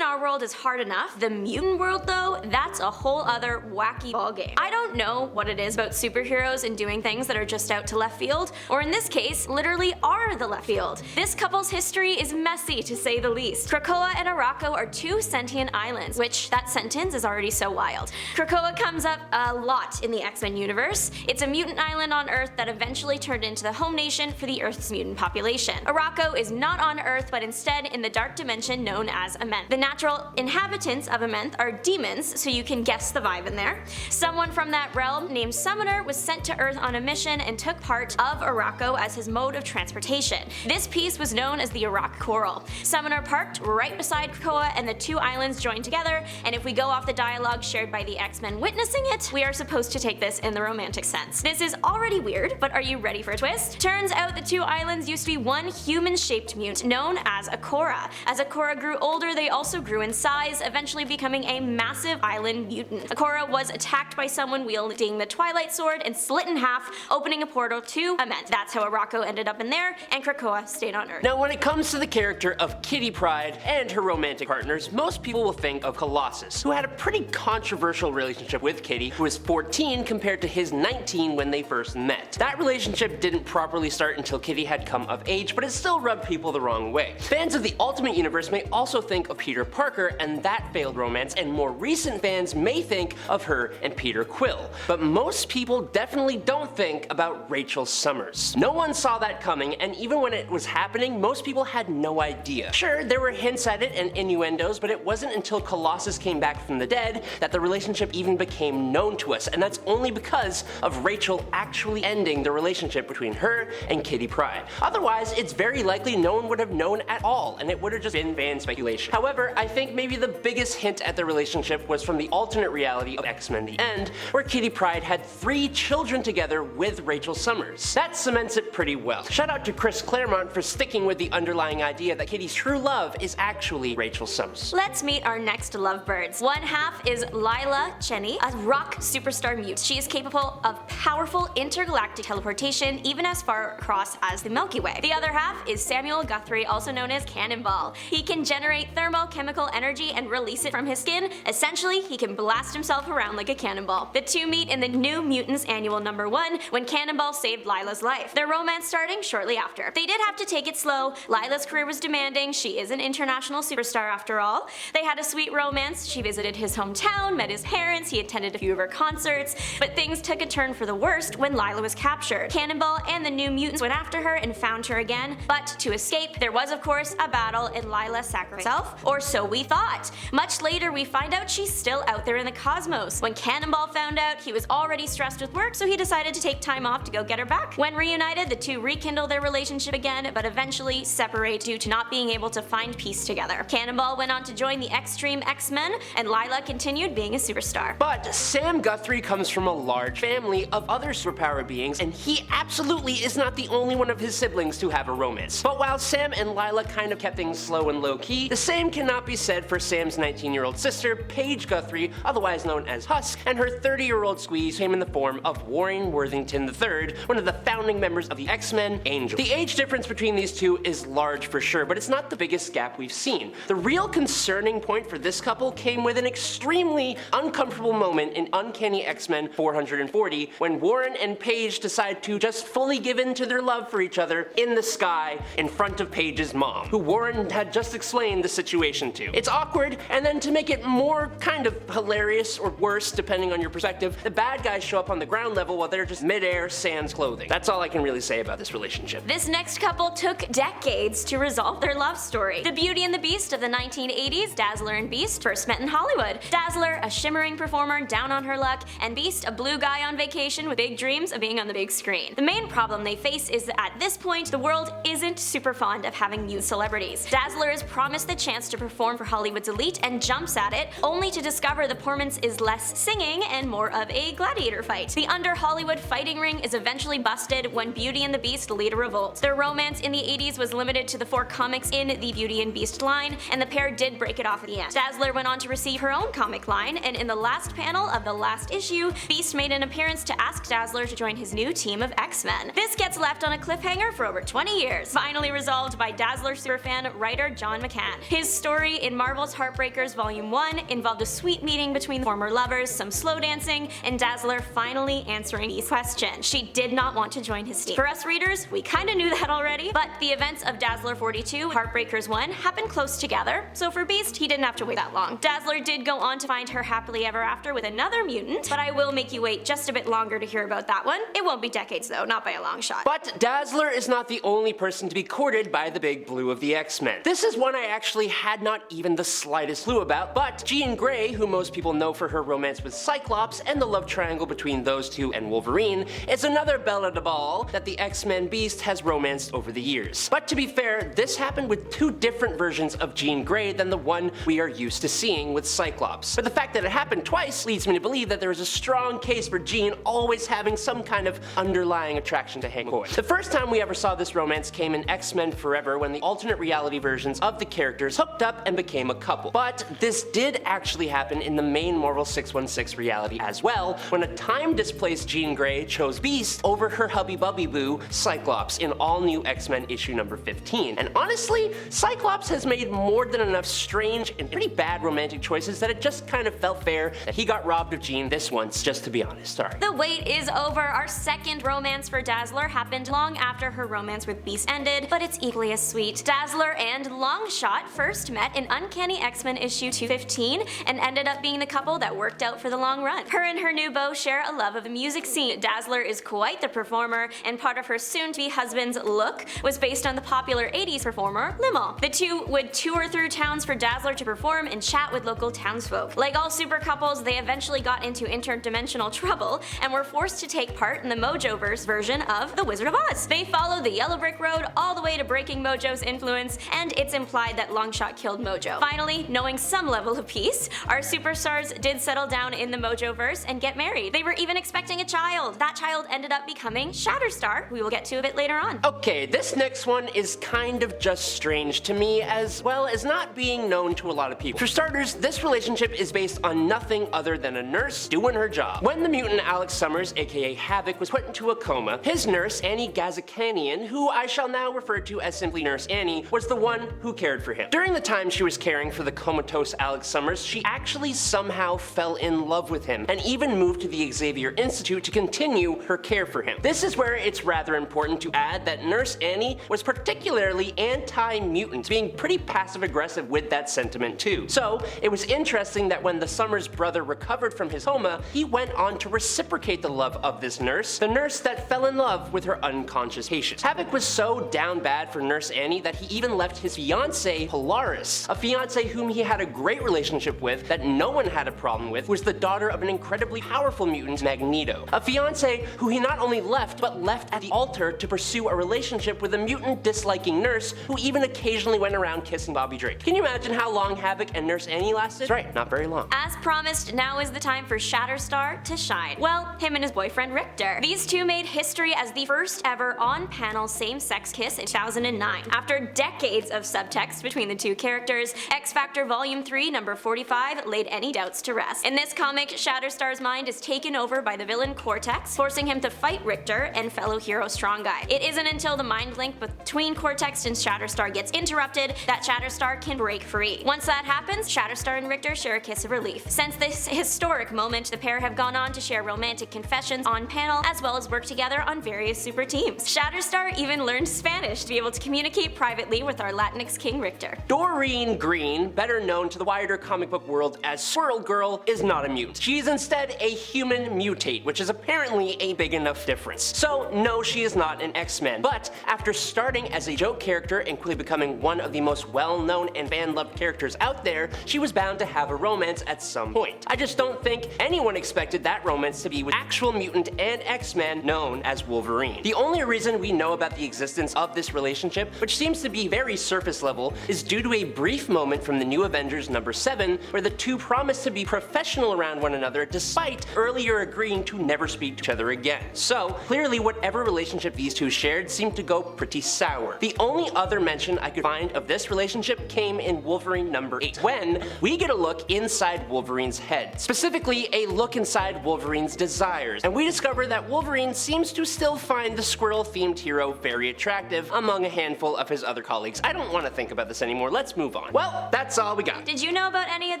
in our world is hard enough. The mutant world though, that's a whole other wacky ballgame. I don't know what it is about superheroes and doing things that are just out to left field, or in this case, literally are the left field. This couple's history is messy to say the least. Krakoa and Arrako are two sentient islands, which that sentence is already so wild. Krakoa comes up a lot in the X-Men universe. It's a mutant island on Earth that eventually turned into the home nation for the Earth's mutant population. Arrako is not on Earth, but instead in the dark dimension known as Amenth. The natural inhabitants of Amenth are demons, so you can guess the vibe in there. Someone from that realm named Summoner was sent to Earth on a mission and took part of Arrako as his mode of transportation. This piece was known as the Arrak Coral. Summoner parked right beside Krakoa and the two islands joined together, and if we go off the dialogue shared by the X-Men witnessing it, we are supposed to take this in the romantic sense. This is already weird, but are you ready for a twist? Turns out the two islands used to be one human-shaped mutant known as Akora. As Akora grew older, they also grew in size, eventually becoming a massive island mutant. Akora was attacked by someone wielding the Twilight Sword and split in half, opening a portal to Amenth. That's how Arrako ended up in there, and Krakoa stayed on Earth. Now when it comes to the character of Kitty Pryde and her romantic partners, most people will think of Colossus, who had a pretty controversial relationship with Kitty, who was 14 compared to his 19 when they first met. That relationship didn't properly start until Kitty had come of age, but it still rubbed people the wrong way. Fans of the Ultimate Universe may also think of Peter Parker and that failed romance, and more recent fans may think of her and Peter Quill. But most people definitely don't think about Rachel Summers. No one saw that coming, and even when it was happening, most people had no idea. Sure, there were hints at it and innuendos, but it wasn't until Colossus came back from the dead that the relationship even became known to us, and that's only because of Rachel actually ending the relationship between her and Kitty Pryde. Otherwise, it's very likely no one would have known at all, and it would have just been fan speculation. However, I think maybe the biggest hint at the relationship was from the alternate reality of X-Men The End, where Kitty Pryde had 3 children together with Rachel Summers. That cements it pretty well. Shout out to Chris Claremont for sticking with the underlying idea that Kitty's true love is actually Rachel Summers. Let's meet our next lovebirds. One half is Lila Cheney, a rock superstar mutant. She is capable of powerful intergalactic teleportation, even as far across as the Milky Way. The other half is Samuel Guthrie, also known as Cannonball. He can generate thermochemical energy and release it from his skin. Essentially, he can blast himself around like a cannonball. The two meet in the New Mutants Annual #1 when Cannonball saved Lila's life. Their romance starting shortly after. They did have to take it slow. Lila's career was demanding. She is an international superstar after all. They had a sweet romance. She visited his hometown, met his parents, he attended a few of her concerts, but things took a turn for the worst when Lila was captured. Cannonball and the New Mutants went after her and found her again, but to escape, there was of course a battle and Lila sacrificed herself, or so we thought. Much later we find out she's still out there in the cosmos. When Cannonball found out, he was already stressed with work, so he decided to take time off to go get her back. When reunited, the two rekindle their relationship again, but eventually separate due to not being able to find peace together. Cannonball went on to join the Extreme X-Men, and Lila continued being a superstar. But Sam Guthrie comes from a large family of other superpower beings, and he absolutely is not the only one of his siblings to have a romance. But while Sam and Lila kind of kept things slow and low-key, the same cannot be said for Sam's 19-year-old sister, Paige Guthrie, otherwise known as Husk, and her 30-year-old squeeze came in the form of Warren Worthington III, one of the founding members of the X-Men, Angel. The age difference between these two is large for sure, but it's not the biggest gap we've seen. The real concerning point for this couple came with an extremely uncomfortable moment in Uncanny X-Men 440 when Warren and Paige decide to just fully give in to their love for each other in the sky in front of Paige's mom, who Warren had just explained the situation to. It's awkward, and then to make it more kind of hilarious or worse depending on your perspective, the bad guys show up on the ground level while they're just midair sans clothing. That's all I can really say about this relationship. This next couple took decades to resolve their love story. The Beauty and the Beast of the 1980s, Dazzler and Beast, first met in Hollywood. Dazzler, a shimmering performer down on her luck, and Beast, a blue guy on vacation with big dreams of being on the big screen. The main problem they face is that at this point, the world isn't super fond of having new celebrities. Dazzler is promised the chance to perform for Hollywood's elite and jumps at it, only to discover the performance is less singing and more of a gladiator fight. The under-Hollywood fighting ring is eventually busted when Beauty and the Beast lead a revolt. Their romance in the 80s was limited to the 4 comics in the Beauty and Beast line, and the pair did break it off at the end. Dazzler went on to receive her own comic line, and in the last panel of the last issue, Beast made an appearance to ask Dazzler to join his new team of X-Men. This gets left on a cliffhanger for over 20 years, finally resolved by Dazzler superfan writer John McCann. His story story in Marvel's Heartbreakers Volume 1 involved a sweet meeting between former lovers, some slow dancing, and Dazzler finally answering Beast's question. She did not want to join his team. For us readers, we kinda knew that already, but the events of Dazzler 42, Heartbreakers 1 happened close together, so for Beast, he didn't have to wait that long. Dazzler did go on to find her happily ever after with another mutant, but I will make you wait just a bit longer to hear about that one. It won't be decades though, not by a long shot. But Dazzler is not the only person to be courted by the big blue of the X-Men. This is one I actually had not even the slightest clue about, but Jean Grey, who most people know for her romance with Cyclops and the love triangle between those two and Wolverine, is another Belle de Ball that the X-Men Beast has romanced over the years. But to be fair, this happened with two different versions of Jean Grey than the one we are used to seeing with Cyclops. But the fact that it happened twice leads me to believe that there is a strong case for Jean always having some kind of underlying attraction to Hank McCoy. The first time we ever saw this romance came in X-Men Forever, when the alternate reality versions of the characters hooked up and became a couple. But this did actually happen in the main Marvel 616 reality as well, when a time-displaced Jean Grey chose Beast over her hubby-bubby boo, Cyclops, in all-new X-Men issue number 15. And honestly, Cyclops has made more than enough strange and pretty bad romantic choices that it just kind of felt fair that he got robbed of Jean this once, just to be honest. Sorry. The wait is over. Our second romance for Dazzler happened long after her romance with Beast ended, but it's equally as sweet. Dazzler and Longshot first met in Uncanny X-Men issue 215 and ended up being the couple that worked out for the long run. Her and her new beau share a love of the music scene. Dazzler is quite the performer, and part of her soon-to-be husband's look was based on the popular 80s performer Limo. The two would tour through towns for Dazzler to perform and chat with local townsfolk. Like all super couples, they eventually got into interdimensional trouble and were forced to take part in the Mojoverse version of The Wizard of Oz. They followed the Yellow Brick Road all the way to breaking Mojo's influence, and it's implied that Longshot killed Mojo. Finally, knowing some level of peace, our superstars did settle down in the Mojoverse and get married. They were even expecting a child. That child ended up becoming Shatterstar, we will get to a bit later on. Okay, this next one is kind of just strange to me, as well as not being known to a lot of people. For starters, this relationship is based on nothing other than a nurse doing her job. When the mutant Alex Summers, aka Havok, was put into a coma, his nurse, Annie Gazakanian, who I shall now refer to as simply Nurse Annie, was the one who cared for him. During the time she was caring for the comatose Alex Summers, she actually somehow fell in love with him, and even moved to the Xavier Institute to continue her care for him. This is where it's rather important to add that Nurse Annie was particularly anti-mutant, being pretty passive-aggressive with that sentiment too. So, it was interesting that when the Summers brother recovered from his coma, he went on to reciprocate the love of this nurse, the nurse that fell in love with her unconscious patient. Havok was so down bad for Nurse Annie that he even left his fiancée, Polaris, a fiancée whom he had a great relationship with that no one had a problem with, was the daughter of an incredibly powerful mutant, Magneto. A fiancée who he not only left, but left at the altar to pursue a relationship with a mutant disliking nurse who even occasionally went around kissing Bobby Drake. Can you imagine how long Havok and Nurse Annie lasted? That's right, not very long. As promised, now is the time for Shatterstar to shine. Well, him and his boyfriend Rictor. These two made history as the first ever on-panel same-sex kiss in 2009. After decades of subtext between the two characters, X Factor Volume 3, number 45 laid any doubts to rest. In this comic, Shatterstar's mind is taken over by the villain Cortex, forcing him to fight Rictor and fellow hero Strong Guy. It isn't until the mind link between Cortex and Shatterstar gets interrupted that Shatterstar can break free. Once that happens, Shatterstar and Rictor share a kiss of relief. Since this historic moment, the pair have gone on to share romantic confessions on panel, as well as work together on various super teams. Shatterstar even learned Spanish to be able to communicate privately with our Latinx king Rictor. Doreen Green, better known to the wider comic book world as Squirrel Girl, is not a mutant. She is instead a human mutate, which is apparently a big enough difference. So no, she is not an X-Men, but after starting as a joke character and quickly becoming one of the most well-known and fan-loved characters out there, she was bound to have a romance at some point. I just don't think anyone expected that romance to be with actual mutant and X-Men known as Wolverine. The only reason we know about the existence of this relationship, which seems to be very surface level, is due to a brief moment from the New Avengers number 7, where the two promise to be professional around one another despite earlier agreeing to never speak to each other again. So, clearly whatever relationship these two shared seemed to go pretty sour. The only other mention I could find of this relationship came in Wolverine number 8, when we get a look inside Wolverine's head. Specifically, a look inside Wolverine's desires, and we discover that Wolverine seems to still find the squirrel-themed hero very attractive among a handful of his other colleagues. I don't want to think about this anymore, let's move on. on. Well, that's all we got. Did you know about any of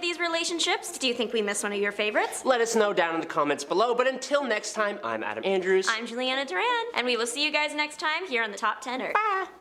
these relationships? Do you think we missed one of your favorites? Let us know down in the comments below, but until next time, I'm Adam Andrews. I'm Juliana Duran, and we will see you guys next time here on the Top 10 Earth. Bye.